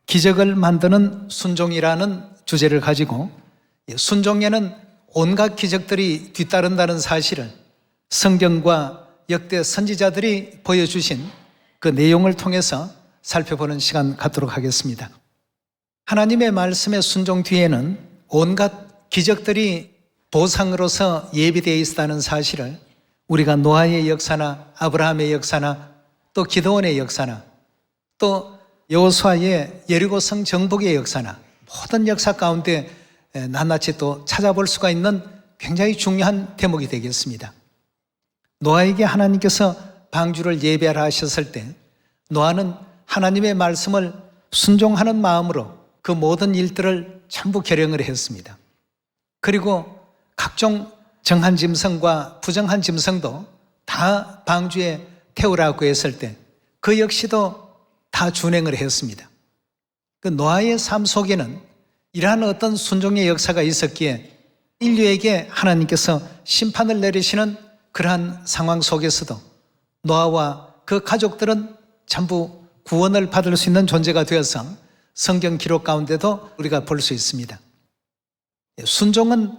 기적을 만드는 순종이라는 주제를 가지고 순종에는 온갖 기적들이 뒤따른다는 사실을 성경과 역대 선지자들이 보여주신 그 내용을 통해서 살펴보는 시간 갖도록 하겠습니다. 하나님의 말씀의 순종 뒤에는 온갖 기적들이 보상으로서 예비되어 있다는 사실을 우리가 노아의 역사나 아브라함의 역사나 또 기드온의 역사나 또 여호수아의 여리고성 정복의 역사나 모든 역사 가운데 낱낱이 또 찾아볼 수가 있는 굉장히 중요한 대목이 되겠습니다. 노아에게 하나님께서 방주를 예배하라 하셨을 때 노아는 하나님의 말씀을 순종하는 마음으로 그 모든 일들을 전부 결행을 했습니다. 그리고 각종 정한 짐승과 부정한 짐승도 다 방주에 태우라고 했을 때 그 역시도 다 준행을 했습니다. 그 노아의 삶 속에는 이러한 어떤 순종의 역사가 있었기에 인류에게 하나님께서 심판을 내리시는 그러한 상황 속에서도 노아와 그 가족들은 전부 구원을 받을 수 있는 존재가 되어서 성경 기록 가운데도 우리가 볼 수 있습니다. 순종은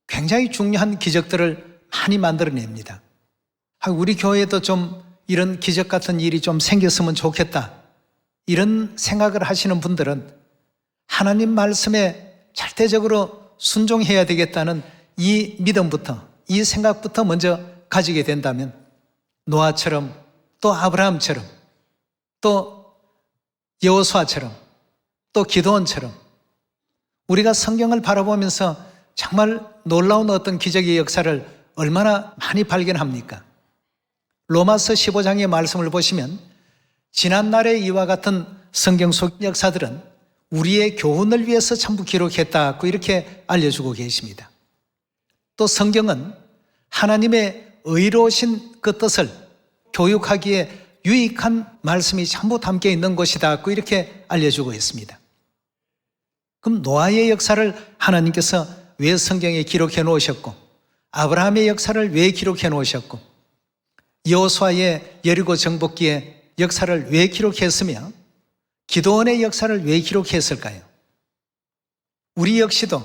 굉장히 중요한 기적들을 많이 만들어냅니다. 우리 교회에도 좀 이런 기적 같은 일이 좀 생겼으면 좋겠다, 이런 생각을 하시는 분들은 하나님 말씀에 절대적으로 순종해야 되겠다는 이 믿음부터, 이 생각부터 먼저 가지게 된다면 노아처럼 또 아브라함처럼 또 여호수아처럼 또 기드온처럼 우리가 성경을 바라보면서 정말 놀라운 어떤 기적의 역사를 얼마나 많이 발견합니까? 로마서 15장의 말씀을 보시면 지난날의 이와 같은 성경 속 역사들은 우리의 교훈을 위해서 전부 기록했다고 이렇게 알려주고 계십니다. 또 성경은 하나님의 의로우신 그 뜻을 교육하기에 유익한 말씀이 전부 담겨 있는 것이다 이렇게 알려주고 있습니다. 그럼 노아의 역사를 하나님께서 왜 성경에 기록해 놓으셨고, 아브라함의 역사를 왜 기록해 놓으셨고, 여호수아의 여리고 정복기의 역사를 왜 기록했으며 기드온의 역사를 왜 기록했을까요? 우리 역시도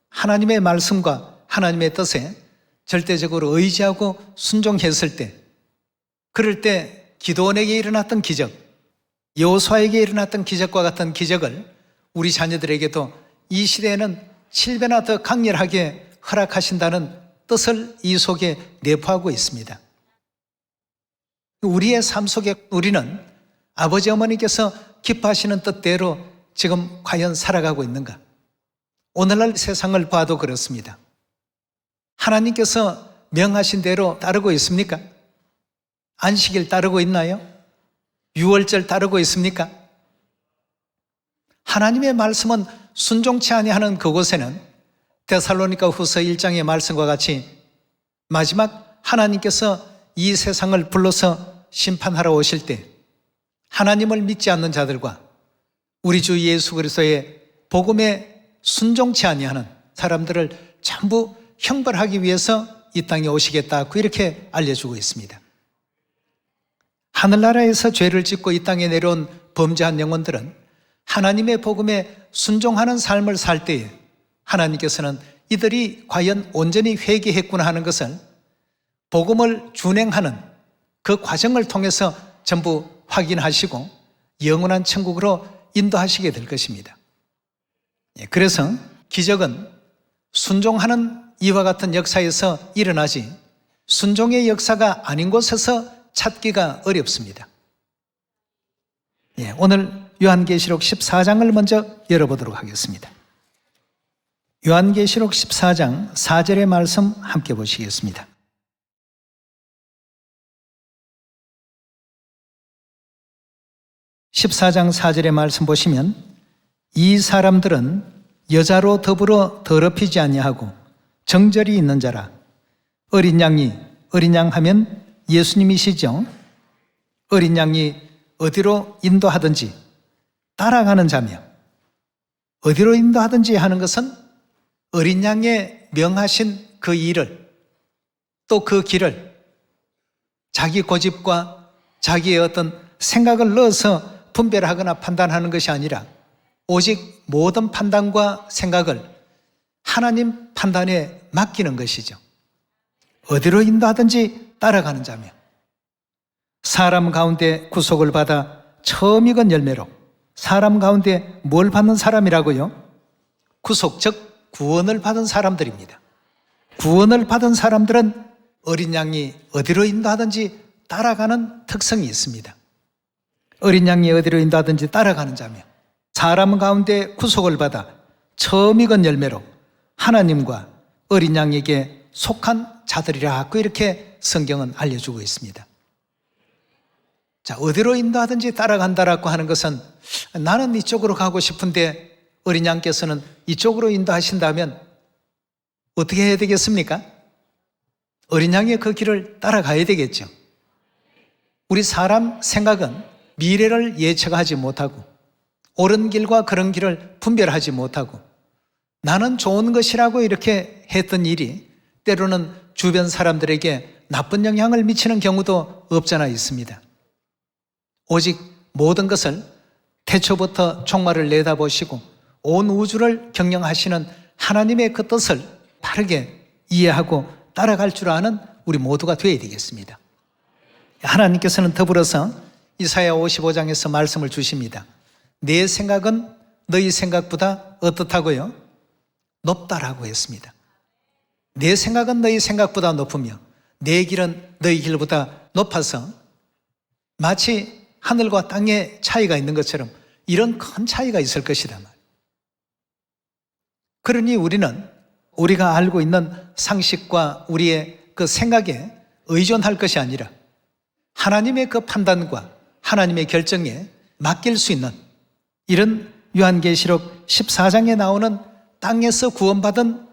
하나님의 말씀과 하나님의 뜻에 절대적으로 의지하고 순종했을 때, 그럴 때 기드온에게 일어났던 기적, 여호수아에게 일어났던 기적과 같은 기적을 우리 자녀들에게도 이 시대에는 7배나 더 강렬하게 허락하신다는 뜻을 이 속에 내포하고 있습니다. 우리의 삶 속에 우리는 아버지 어머니께서 기뻐하시는 뜻대로 지금 과연 살아가고 있는가? 오늘날 세상을 봐도 그렇습니다. 하나님께서 명하신 대로 따르고 있습니까? 안식일 따르고 있나요? 유월절 따르고 있습니까? 하나님의 말씀은 순종치 아니하는 그곳에는 데살로니가 후서 1장의 말씀과 같이 마지막 하나님께서 이 세상을 불러서 심판하러 오실 때 하나님을 믿지 않는 자들과 우리 주 예수 그리스도의 복음에 순종치 아니하는 사람들을 전부 형벌하기 위해서 이 땅에 오시겠다고 이렇게 알려주고 있습니다. 하늘나라에서 죄를 짓고 이 땅에 내려온 범죄한 영혼들은 하나님의 복음에 순종하는 삶을 살 때에 하나님께서는 이들이 과연 온전히 회개했구나 하는 것을 복음을 준행하는 그 과정을 통해서 전부 확인하시고 영원한 천국으로 인도하시게 될 것입니다. 그래서 기적은 순종하는 이와 같은 역사에서 일어나지 순종의 역사가 아닌 곳에서 찾기가 어렵습니다. 오늘 요한계시록 14장을 먼저 열어보도록 하겠습니다. 요한계시록 14장 4절의 말씀 함께 보시겠습니다. (14장 4절의) 말씀 보시면 이 사람들은 여자로 더불어 더럽히지 아니하고 정절이 있는 자라. 어린 양이, 어린 양 하면 예수님이시죠. 어린 양이 어디로 인도하든지 따라가는 자며, 어디로 인도하든지 하는 것은 어린 양의 명하신 그 일을 또 그 길을 자기 고집과 자기의 어떤 생각을 넣어서 분별하거나 판단하는 것이 아니라 오직 모든 판단과 생각을 하나님 판단에 맡기는 것이죠. 어디로 인도하든지 따라가는 자며 사람 가운데 구속을 받아 처음 익은 열매로 사람 가운데 뭘 받는 사람이라고요? 구속, 즉 구원을 받은 사람들입니다. 구원을 받은 사람들은 어린 양이 어디로 인도하든지 따라가는 특성이 있습니다. 어린 양이 어디로 인도하든지 따라가는 자며 사람 가운데 구속을 받아 처음 익은 열매로 하나님과 어린 양에게 속한 자들이라고 이렇게 성경은 알려주고 있습니다. 자, 어디로 인도하든지 따라간다라고 하는 것은 나는 이쪽으로 가고 싶은데 어린 양께서는 이쪽으로 인도하신다면 어떻게 해야 되겠습니까? 어린 양의 그 길을 따라가야 되겠죠. 우리 사람 생각은 미래를 예측하지 못하고 옳은 길과 그런 길을 분별하지 못하고 나는 좋은 것이라고 이렇게 했던 일이 때로는 주변 사람들에게 나쁜 영향을 미치는 경우도 없잖아 있습니다. 오직 모든 것을 태초부터 종말을 내다보시고 온 우주를 경영하시는 하나님의 그 뜻을 바르게 이해하고 따라갈 줄 아는 우리 모두가 되어야 되겠습니다. 하나님께서는 더불어서 이사야 55장에서 말씀을 주십니다. 내 생각은 너희 생각보다 어떻다고요? 높다라고 했습니다. 내 생각은 너희 생각보다 높으며 내 길은 너희 길보다 높아서 마치 하늘과 땅의 차이가 있는 것처럼 이런 큰 차이가 있을 것이다. 그러니 우리는 우리가 알고 있는 상식과 우리의 그 생각에 의존할 것이 아니라 하나님의 그 판단과 하나님의 결정에 맡길 수 있는 이런 요한계시록 14장에 나오는 땅에서 구원받은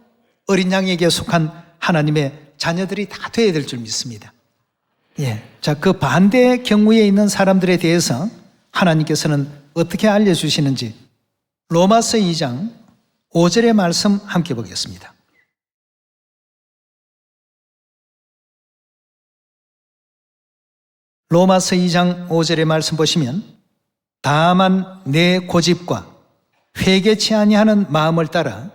어린 양에게 속한 하나님의 자녀들이 다 되어야 될 줄 믿습니다. 자, 그 반대의 경우에 있는 사람들에 대해서 하나님께서는 어떻게 알려주시는지 로마서 2장 5절의 말씀 함께 보겠습니다. 로마서 2장 5절의 말씀 보시면 다만 내 고집과 회개치 아니하는 마음을 따라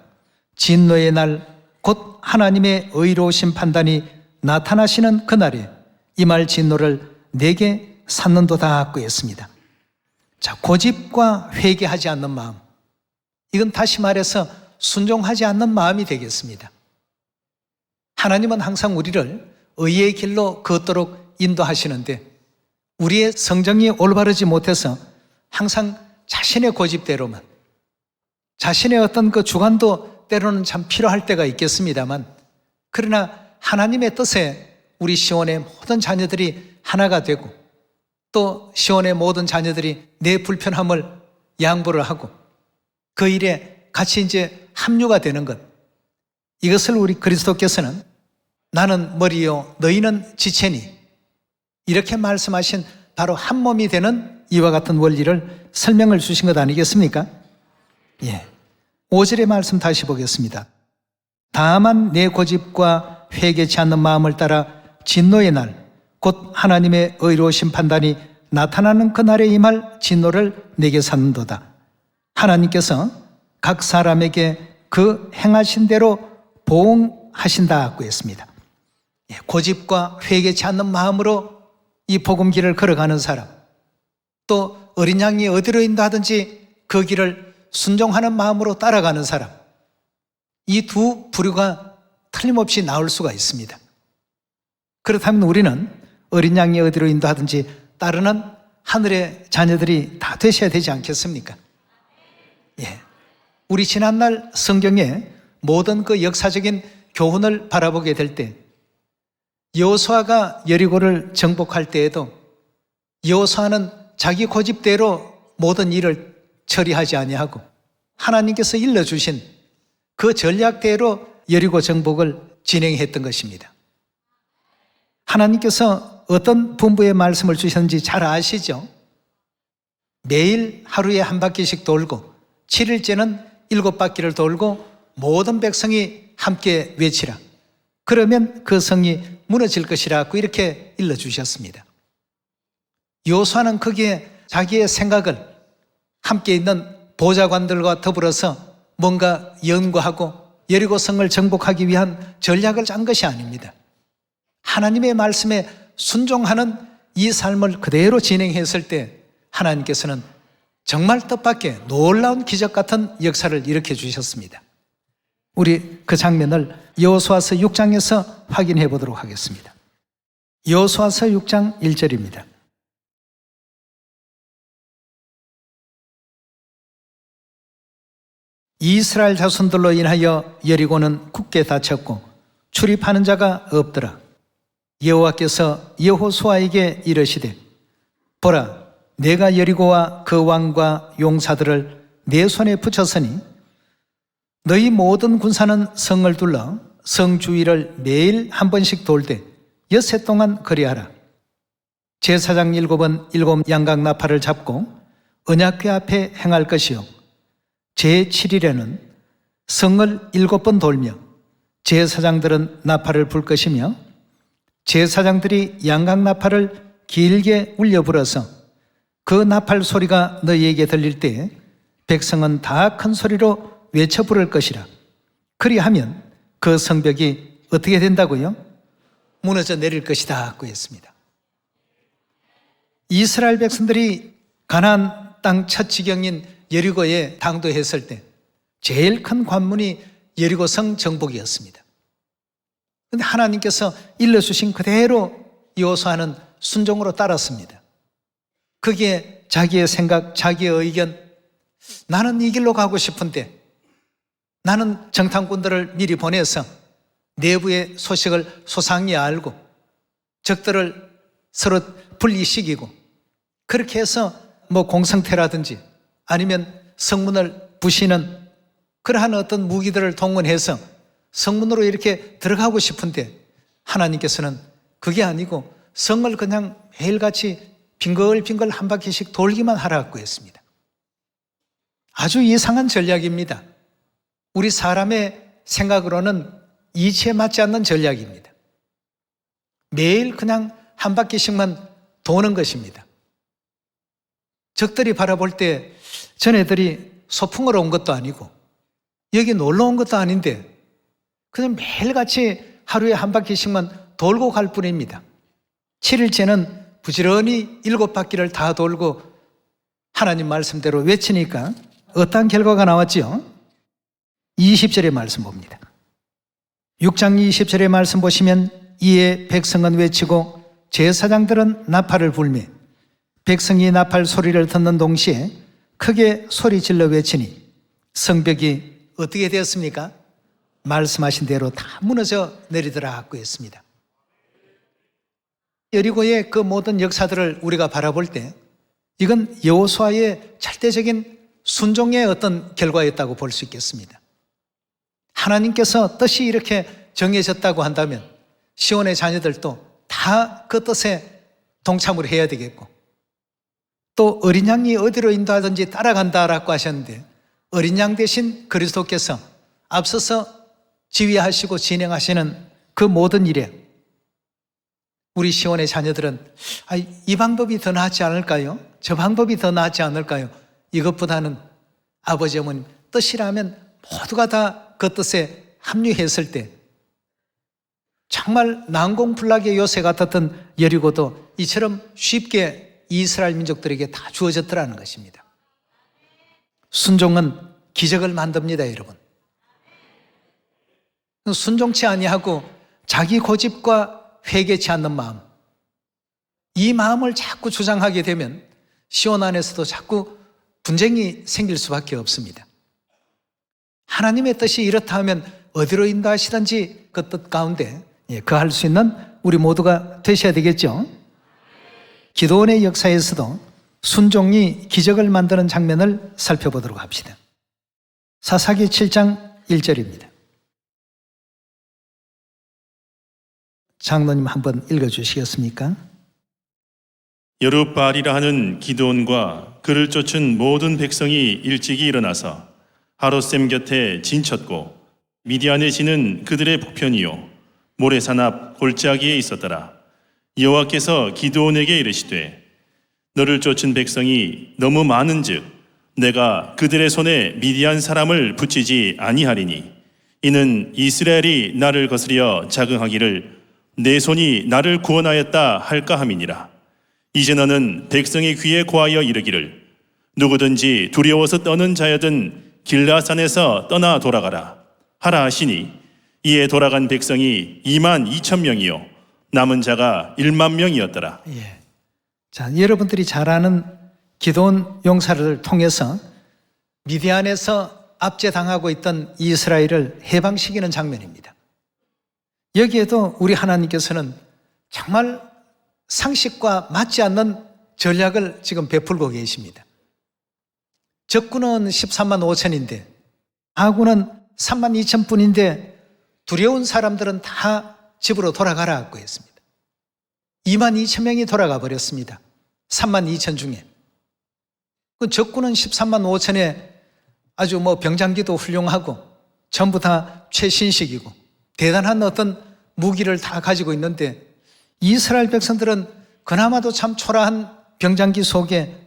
진노의 날 곧 하나님의 의로우신 판단이 나타나시는 그날에 임할 진노를 내게 샀는도다 하고 했습니다. 자, 고집과 회개하지 않는 마음, 이건 다시 말해서 순종하지 않는 마음이 되겠습니다. 하나님은 항상 우리를 의의 길로 걷도록 인도하시는데 우리의 성정이 올바르지 못해서 항상 자신의 고집대로만, 자신의 어떤 그 주관도 때로는 참 필요할 때가 있겠습니다만, 그러나 하나님의 뜻에 우리 시온의 모든 자녀들이 하나가 되고 또 시온의 모든 자녀들이 내 불편함을 양보를 하고 그 일에 같이 이제 합류가 되는 것, 이것을 우리 그리스도께서는 나는 머리요 너희는 지체니 이렇게 말씀하신 바로 한 몸이 되는 이와 같은 원리를 설명을 주신 것 아니겠습니까? 5절의 말씀 다시 보겠습니다. 다만 내 고집과 회개치 않는 마음을 따라 진노의 날 곧 하나님의 의로우신 판단이 나타나는 그날에 임할 진노를 내게 샀는도다. 하나님께서 각 사람에게 그 행하신 대로 보응하신다고 했습니다. 고집과 회개치 않는 마음으로 이 복음길을 걸어가는 사람, 또 어린 양이 어디로 인도하든지 그 길을 순종하는 마음으로 따라가는 사람, 이 두 부류가 틀림없이 나올 수가 있습니다. 그렇다면 우리는 어린 양이 어디로 인도하든지 따르는 하늘의 자녀들이 다 되셔야 되지 않겠습니까? 우리 지난날 성경의 모든 그 역사적인 교훈을 바라보게 될 때 여호수아가 여리고를 정복할 때에도 여호수아는 자기 고집대로 모든 일을 처리하지 아니하고 하나님께서 일러주신 그 전략대로 여리고 정복을 진행했던 것입니다. 하나님께서 어떤 분부의 말씀을 주셨는지 잘 아시죠? 매일 하루에 한 바퀴씩 돌고 7일째는 7바퀴를 돌고 모든 백성이 함께 외치라. 그러면 그 성이 무너질 것이라고 이렇게 일러주셨습니다. 여호수아는 거기에 자기의 생각을 함께 있는 보좌관들과 더불어서 뭔가 연구하고 여리고 성을 정복하기 위한 전략을 짠 것이 아닙니다. 하나님의 말씀에 순종하는 이 삶을 그대로 진행했을 때 하나님께서는 정말 뜻밖의 놀라운 기적 같은 역사를 일으켜 주셨습니다. 우리 그 장면을 여호수아서 6장에서 확인해 보도록 하겠습니다. 여호수아서 6장 1절입니다. 이스라엘 자손들로 인하여 여리고는 굳게 닫혔고 출입하는 자가 없더라. 여호와께서 여호수아에게 이르시되 보라, 내가 여리고와 그 왕과 용사들을 내 손에 붙였으니 너희 모든 군사는 성을 둘러 성 주위를 매일 한 번씩 돌되 엿새 동안 그리하라. 제사장 7은 7 양각 나팔을 잡고 언약궤 앞에 행할 것이요 제7일에는 성을 7번 돌며 제사장들은 나팔을 불 것이며 제사장들이 양각 나팔을 길게 울려 불어서 그 나팔 소리가 너희에게 들릴 때에 백성은 다 큰 소리로 외쳐 부를 것이라. 그리하면 그 성벽이 어떻게 된다고요? 무너져 내릴 것이다 고 했습니다. 이스라엘 백성들이 가나안 땅 첫 지경인 여리고에 당도했을 때 제일 큰 관문이 여리고 성 정복이었습니다. 그런데 하나님께서 일러주신 그대로 여호수아는 순종으로 따랐습니다. 그게 자기의 생각, 자기의 의견, 나는 이 길로 가고 싶은데 나는 정탐꾼들을 미리 보내서 내부의 소식을 소상히 알고 적들을 서로 분리시키고 그렇게 해서 공성태라든지 아니면 성문을 부시는 그러한 어떤 무기들을 동원해서 성문으로 이렇게 들어가고 싶은데 하나님께서는 그게 아니고 성을 그냥 매일같이 빙글빙글 한 바퀴씩 돌기만 하라고 했습니다. 아주 이상한 전략입니다. 우리 사람의 생각으로는 이치에 맞지 않는 전략입니다. 매일 그냥 한 바퀴씩만 도는 것입니다. 적들이 바라볼 때 전애들이 소풍을 온 것도 아니고 여기 놀러 온 것도 아닌데 그냥 매일같이 하루에 한 바퀴씩만 돌고 갈 뿐입니다. 7일째는 부지런히 7바퀴를 다 돌고 하나님 말씀대로 외치니까 어떠한 결과가 나왔지요? 20절의 말씀 봅니다. 6장 20절의 말씀 보시면 이에 백성은 외치고 제사장들은 나팔을 불매 백성이 나팔 소리를 듣는 동시에 크게 소리질러 외치니 성벽이 어떻게 되었습니까? 말씀하신 대로 다 무너져 내리더라고 했습니다. 여리고의 그 모든 역사들을 우리가 바라볼 때 이건 여호수아의 절대적인 순종의 어떤 결과였다고 볼 수 있겠습니다. 하나님께서 뜻이 이렇게 정해졌다고 한다면 시온의 자녀들도 다 그 뜻에 동참을 해야 되겠고 또 어린 양이 어디로 인도하든지 따라간다라고 하셨는데 어린 양 대신 그리스도께서 앞서서 지휘하시고 진행하시는 그 모든 일에 우리 시온의 자녀들은 이 방법이 더 낫지 않을까요? 저 방법이 더 낫지 않을까요? 이것보다는 아버지 어머님 뜻이라면 모두가 다 그 뜻에 합류했을 때 정말 난공불락의 요새 같았던 여리고도 이처럼 쉽게 이스라엘 민족들에게 다 주어졌더라는 것입니다. 순종은 기적을 만듭니다, 여러분. 순종치 아니하고 자기 고집과 회개치 않는 마음, 이 마음을 자꾸 주장하게 되면 시온 안에서도 자꾸 분쟁이 생길 수밖에 없습니다. 하나님의 뜻이 이렇다 하면 어디로 인도하시든지 그 뜻 가운데 거할 수 있는 우리 모두가 되셔야 되겠죠. 기도원의 역사에서도 순종이 기적을 만드는 장면을 살펴보도록 합시다. 사사기 7장 1절입니다. 장로님 한번 읽어주시겠습니까? 여룹바알이라 하는 기드온과 그를 쫓은 모든 백성이 일찍이 일어나서 하롯셈 곁에 진쳤고 미디안에 지는 그들의 보편이요 모래산 앞 골짜기에 있었더라. 여호와께서 기드온에게 이르시되 너를 쫓은 백성이 너무 많은즉 내가 그들의 손에 미디안 사람을 붙이지 아니하리니 이는 이스라엘이 나를 거스려 자긍하기를 내 손이 나를 구원하였다 할까 함이니라. 이제 너는 백성의 귀에 고하여 이르기를 누구든지 두려워서 떠는 자여든 길라산에서 떠나 돌아가라 하라 하시니 이에 돌아간 백성이 22,000명이요 남은 자가 10,000명이었더라. 예. 자, 여러분들이 잘 아는 기드온 용사를 통해서 미디안에서 압제당하고 있던 이스라엘을 해방시키는 장면입니다. 여기에도 우리 하나님께서는 정말 상식과 맞지 않는 전략을 지금 베풀고 계십니다. 적군은 13만 5천인데 아군은 3만 2천 뿐인데 두려운 사람들은 다 집으로 돌아가라고 했습니다. 2만 2천 명이 돌아가 버렸습니다. 3만 2천 중에. 그 적군은 13만 5천에 아주 병장기도 훌륭하고 전부 다 최신식이고 대단한 어떤 무기를 다 가지고 있는데 이스라엘 백성들은 그나마도 참 초라한 병장기 속에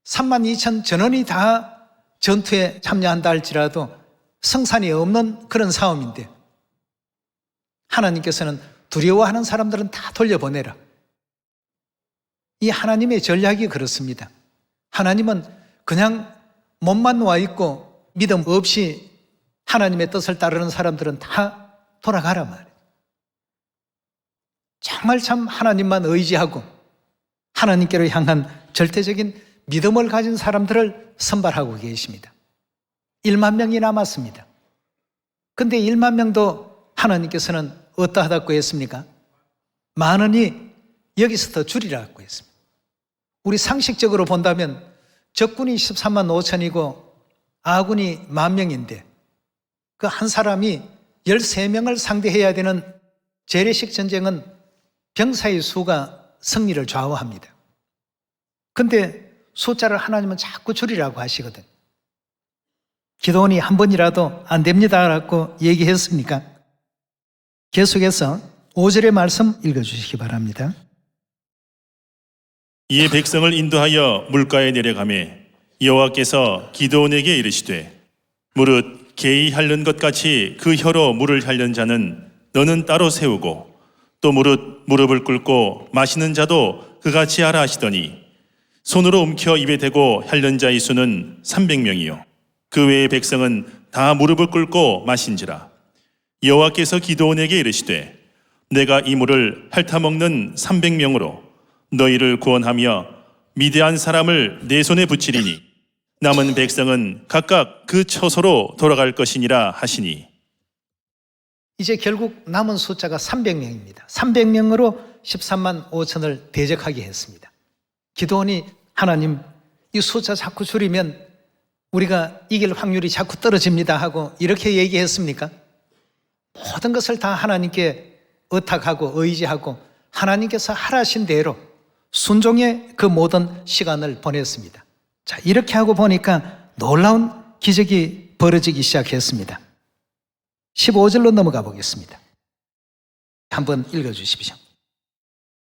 3만 2천 전원이 다 전투에 참여한다 할지라도 성산이 없는 그런 싸움인데 하나님께서는 두려워하는 사람들은 다 돌려보내라. 이 하나님의 전략이 그렇습니다. 하나님은 그냥 몸만 와 있고 믿음 없이 하나님의 뜻을 따르는 사람들은 다 돌아가라 말이에요. 정말 참 하나님만 의지하고 하나님께로 향한 절대적인 믿음을 가진 사람들을 선발하고 계십니다. 1만 명이 남았습니다. 근데 1만 명도 하나님께서는 어떠하다고 했습니까? 많으니 여기서 더 줄이라고 했습니다. 우리 상식적으로 본다면 적군이 13만 5천이고 아군이 10,000명인데 그 한 사람이 13명을 상대해야 되는 재래식 전쟁은 병사의 수가 승리를 좌우합니다. 근데 숫자를 하나님은 자꾸 줄이라고 하시거든. 기도원이 한 번이라도 안 됩니다라고 얘기했습니까? 계속해서 5절의 말씀 읽어주시기 바랍니다. 이에 백성을 인도하여 물가에 내려가매 여호와께서 기드온에게 이르시되 무릇 개이 핥는 것 같이 그 혀로 물을 핥는 자는 너는 따로 세우고 또 무릎을 꿇고 마시는 자도 그같이 하라 하시더니 손으로 움켜 입에 대고 핥는 자의 수는 300명이요 그 외의 백성은 다 무릎을 꿇고 마신지라. 여호와께서 기드온에게 이르시되 내가 이 물을 핥아먹는 300명으로 너희를 구원하며 미디안 사람을 내 손에 붙이리니 남은 백성은 각각 그 처소로 돌아갈 것이니라 하시니. 이제 결국 남은 숫자가 300명입니다. 300명으로 13만 5천을 대적하게 했습니다. 기드온이 하나님 이 숫자 자꾸 줄이면 우리가 이길 확률이 자꾸 떨어집니다 하고 이렇게 얘기했습니까? 모든 것을 다 하나님께 의탁하고 의지하고 하나님께서 하라신 대로 순종의 그 모든 시간을 보냈습니다. 자, 이렇게 하고 보니까 놀라운 기적이 벌어지기 시작했습니다. 15절로 넘어가 보겠습니다. 한번 읽어주십시오.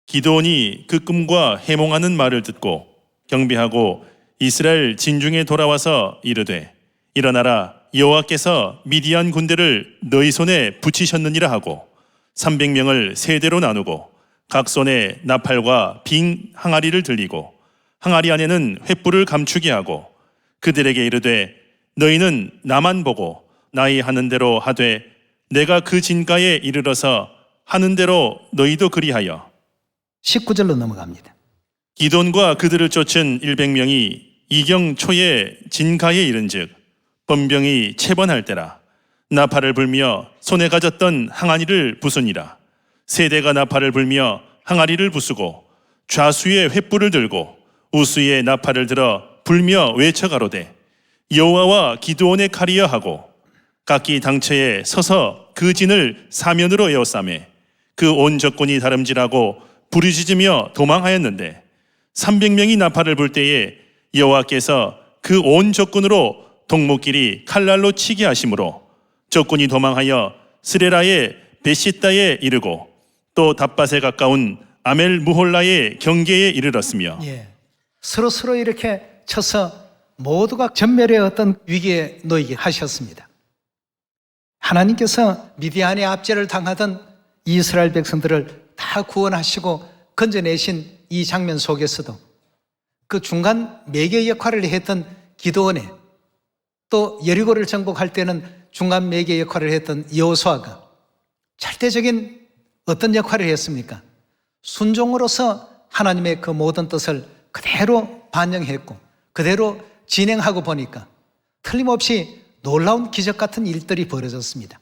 기드온이 그 꿈과 해몽하는 말을 듣고 경배하고 이스라엘 진중에 돌아와서 이르되 일어나라 여호와께서 미디안 군대를 너희 손에 붙이셨느니라 하고 300명을 세대로 나누고 각 손에 나팔과 빙 항아리를 들리고 항아리 안에는 횃불을 감추게 하고 그들에게 이르되 너희는 나만 보고 나의 하는 대로 하되 내가 그 진가에 이르러서 하는 대로 너희도 그리하여. 19절로 넘어갑니다. 기돈과 그들을 쫓은 100명이 이경 초에 진가에 이른즉 번병이 체번할 때라. 나팔을 불며 손에 가졌던 항아리를 부수니라. 세대가 나팔을 불며 항아리를 부수고 좌수에 횃불을 들고 우수에 나팔을 들어 불며 외쳐 가로되 여호와와 기드온의 칼이여 하고 각기 당처에 서서 그 진을 사면으로 에워싸매 그 온 적군이 다름질하고 부르짖으며 도망하였는데 300명이 나팔을 불 때에 여호와께서 그 온 적군으로 동목길이 칼날로 치게 하심으로 적군이 도망하여 스레라의 베시다에 이르고 또 답밭에 가까운 아멜 무홀라의 경계에 이르렀으며. 서로 이렇게 쳐서 모두가 전멸의 어떤 위기에 놓이게 하셨습니다. 하나님께서 미디안의 압제를 당하던 이스라엘 백성들을 다 구원하시고 건져내신 이 장면 속에서도 그 중간 매개 역할을 했던 기드온에, 또 여리고를 정복할 때는 중간 매개 역할을 했던 여호수아가 절대적인 어떤 역할을 했습니까? 순종으로서 하나님의 그 모든 뜻을 그대로 반영했고 그대로 진행하고 보니까 틀림없이 놀라운 기적 같은 일들이 벌어졌습니다.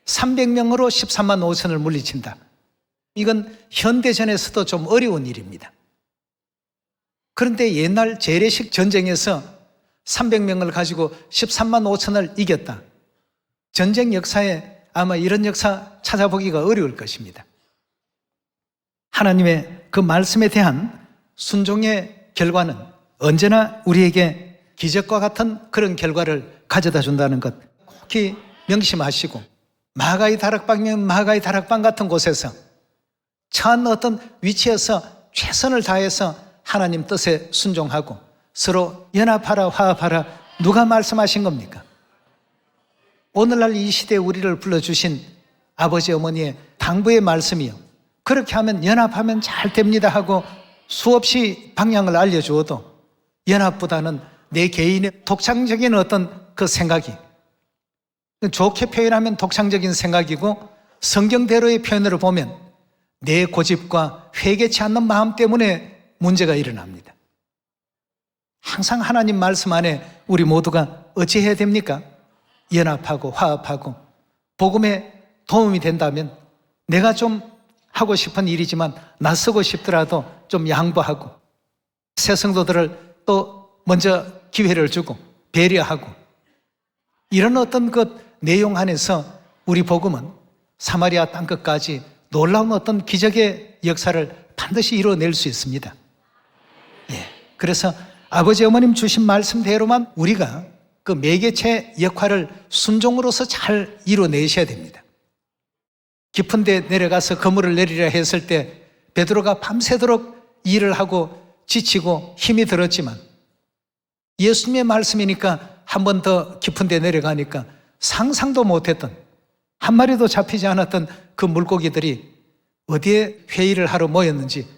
300명으로 13만 5천을 물리친다. 이건 현대전에서도 좀 어려운 일입니다. 그런데 옛날 재래식 전쟁에서 300명을 가지고 13만 5천을 이겼다. 전쟁 역사에 아마 이런 역사 찾아보기가 어려울 것입니다. 하나님의 그 말씀에 대한 순종의 결과는 언제나 우리에게 기적과 같은 그런 결과를 가져다 준다는 것 꼭 명심하시고, 마가의 다락방이면 마가의 다락방 같은 곳에서 처한 어떤 위치에서 최선을 다해서 하나님 뜻에 순종하고 서로 연합하라, 화합하라, 누가 말씀하신 겁니까? 오늘날 이 시대에 우리를 불러주신 아버지 어머니의 당부의 말씀이요, 그렇게 하면 연합하면 잘 됩니다 하고 수없이 방향을 알려주어도 연합보다는 내 개인의 독창적인 어떤 그 생각이, 좋게 표현하면 독창적인 생각이고 성경대로의 표현으로 보면 내 고집과 회개치 않는 마음 때문에 문제가 일어납니다. 항상 하나님 말씀 안에 우리 모두가 어찌해야 됩니까? 연합하고 화합하고 복음에 도움이 된다면 내가 좀 하고 싶은 일이지만 낯서고 싶더라도 좀 양보하고 새 성도들을 또 먼저 기회를 주고 배려하고, 이런 어떤 그 내용 안에서 우리 복음은 사마리아 땅끝까지 놀라운 어떤 기적의 역사를 반드시 이루어낼 수 있습니다. 그래서 아버지 어머님 주신 말씀대로만 우리가 그 매개체 역할을 순종으로서 잘 이루어내셔야 됩니다. 깊은 데 내려가서 그물을 내리려 했을 때 베드로가 밤새도록 일을 하고 지치고 힘이 들었지만 예수님의 말씀이니까 한 번 더 깊은 데 내려가니까 상상도 못했던, 한 마리도 잡히지 않았던 그 물고기들이 어디에 회의를 하러 모였는지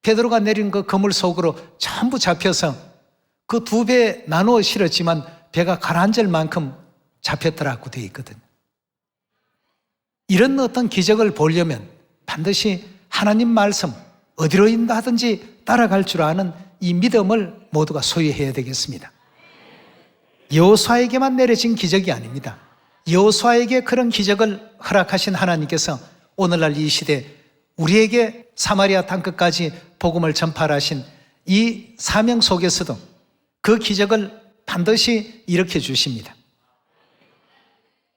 베드로가 내린 그 그물 속으로 전부 잡혀서 그 2배 나누어 실었지만 배가 가라앉을 만큼 잡혔더라고 되어 있거든요. 이런 어떤 기적을 보려면 반드시 하나님 말씀 어디로 인도하든지 따라갈 줄 아는 이 믿음을 모두가 소유해야 되겠습니다. 여호수아에게만 내려진 기적이 아닙니다. 여호수아에게 그런 기적을 허락하신 하나님께서 오늘날 이 시대 우리에게 사마리아 땅끝까지 복음을 전파하신 이 사명 속에서도 그 기적을 반드시 일으켜 주십니다.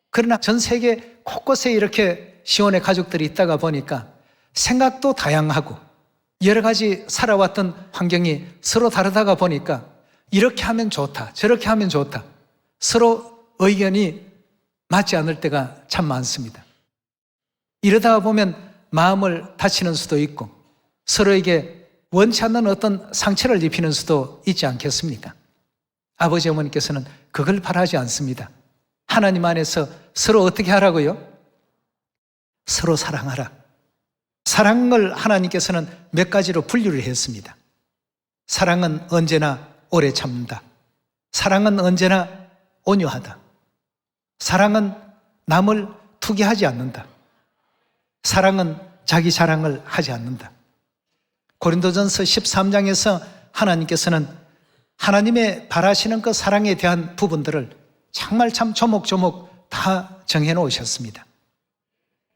그러나 전 세계 곳곳에 이렇게 시온의 가족들이 있다가 보니까 생각도 다양하고 여러 가지 살아왔던 환경이 서로 다르다가 보니까 이렇게 하면 좋다, 저렇게 하면 좋다, 서로 의견이 맞지 않을 때가 참 많습니다. 이러다가 보면 마음을 다치는 수도 있고 서로에게 원치 않는 어떤 상처를 입히는 수도 있지 않겠습니까? 아버지 어머니께서는 그걸 바라지 않습니다. 하나님 안에서 서로 어떻게 하라고요? 서로 사랑하라. 사랑을 하나님께서는 몇 가지로 분류를 했습니다. 사랑은 언제나 오래 참는다. 사랑은 언제나 온유하다. 사랑은 남을 투기하지 않는다. 사랑은 자기 자랑을 하지 않는다. 고린도전서 13장에서 하나님께서는 하나님의 바라시는 그 사랑에 대한 부분들을 정말 참 조목조목 다 정해 놓으셨습니다.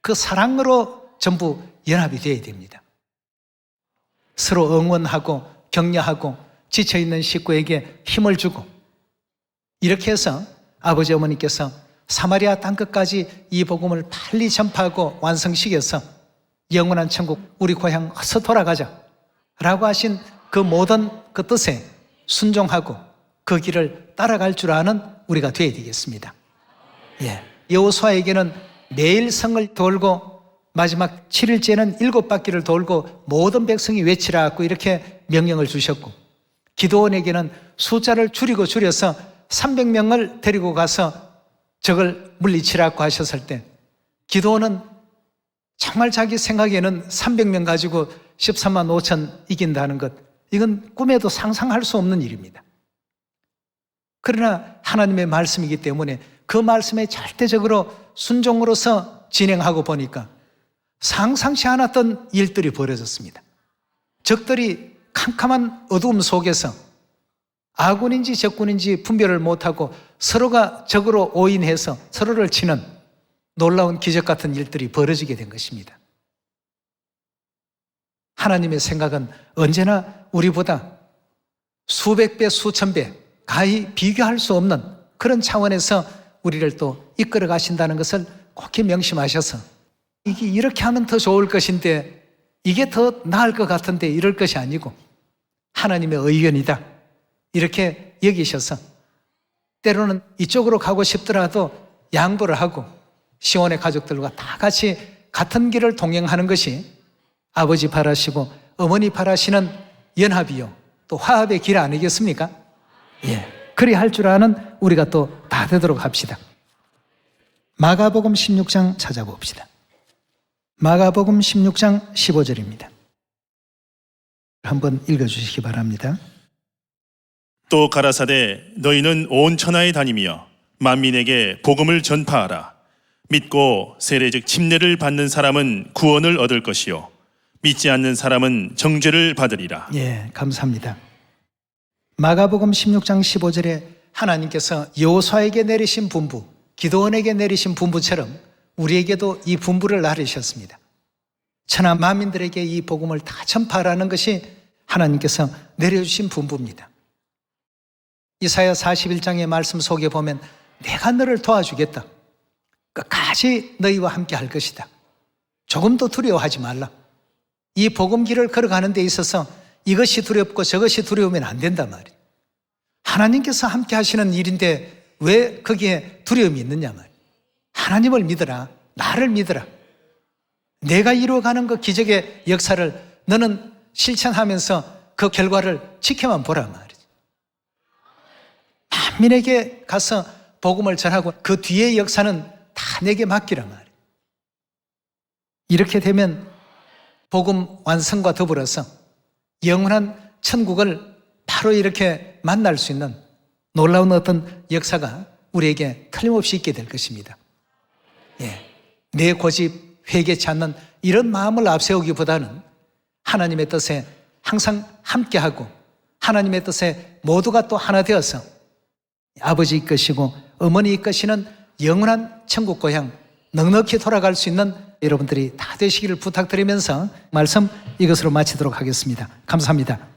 그 사랑으로 전부 연합이 되어야 됩니다. 서로 응원하고 격려하고 지쳐있는 식구에게 힘을 주고, 이렇게 해서 아버지 어머니께서 사마리아 땅끝까지 이 복음을 빨리 전파하고 완성시켜서 영원한 천국 우리 고향 어서 돌아가자 라고 하신 그 모든 그 뜻에 순종하고 그 길을 따라갈 줄 아는 우리가 되어야 되겠습니다. 여호수아에게는 매일 성을 돌고 마지막 7일째는 7바퀴를 돌고 모든 백성이 외치라고 이렇게 명령을 주셨고, 기드온에게는 숫자를 줄여서 300명을 데리고 가서 적을 물리치라고 하셨을 때 기드온은 정말 자기 생각에는 300명 가지고 13만 5천 이긴다는 것, 이건 꿈에도 상상할 수 없는 일입니다. 그러나 하나님의 말씀이기 때문에 그 말씀에 절대적으로 순종으로서 진행하고 보니까 상상치 않았던 일들이 벌어졌습니다. 적들이 캄캄한 어두움 속에서 아군인지 적군인지 분별을 못하고 서로가 적으로 오인해서 서로를 치는 놀라운 기적 같은 일들이 벌어지게 된 것입니다. 하나님의 생각은 언제나 우리보다 수백 배, 수천 배 가히 비교할 수 없는 그런 차원에서 우리를 또 이끌어 가신다는 것을 꼭 명심하셔서 이게 이렇게 하면 더 좋을 것인데 이게 더 나을 것 같은데 이럴 것이 아니고 하나님의 의견이다 이렇게 여기셔서 때로는 이쪽으로 가고 싶더라도 양보를 하고 시온의 가족들과 다 같이 같은 길을 동행하는 것이 아버지 바라시고 어머니 바라시는 연합이요 또 화합의 길 아니겠습니까? 예, 그리 할 줄 아는 우리가 또 다 되도록 합시다. 마가복음 16장 찾아봅시다. 마가복음 16장 15절입니다. 한번 읽어주시기 바랍니다. 또 가라사대 너희는 온 천하에 다니며 만민에게 복음을 전파하라. 믿고 세례적 침례를 받는 사람은 구원을 얻을 것이요 믿지 않는 사람은 정죄를 받으리라. 예, 감사합니다. 마가복음 16장 15절에 하나님께서 여호수아에게 내리신 분부, 기드온에게 내리신 분부처럼 우리에게도 이 분부를 나르셨습니다. 천하 만민들에게 이 복음을 다 전파하라는 것이 하나님께서 내려주신 분부입니다. 이사야 41장의 말씀 속에 보면 내가 너를 도와주겠다. 끝까지 너희와 함께 할 것이다. 조금도 두려워하지 말라. 이 복음 길을 걸어가는 데 있어서 이것이 두렵고 저것이 두려우면 안 된단 말이에요. 하나님께서 함께 하시는 일인데 왜 거기에 두려움이 있느냐 말이에요. 하나님을 믿어라. 나를 믿어라. 내가 이루어가는 그 기적의 역사를 너는 실천하면서 그 결과를 지켜만 보라 말이죠. 만민에게 가서 복음을 전하고 그 뒤의 역사는 다 내게 맡기라 말이에요. 이렇게 되면 복음 완성과 더불어서 영원한 천국을 바로 이렇게 만날 수 있는 놀라운 어떤 역사가 우리에게 틀림없이 있게 될 것입니다. 예, 내 고집, 회개치 않는 이런 마음을 앞세우기보다는 하나님의 뜻에 항상 함께하고 하나님의 뜻에 모두가 또 하나 되어서 아버지 이끄시고 어머니 이끄시는 영원한 천국 고향 넉넉히 돌아갈 수 있는 여러분들이 다 되시기를 부탁드리면서 말씀 이것으로 마치도록 하겠습니다. 감사합니다.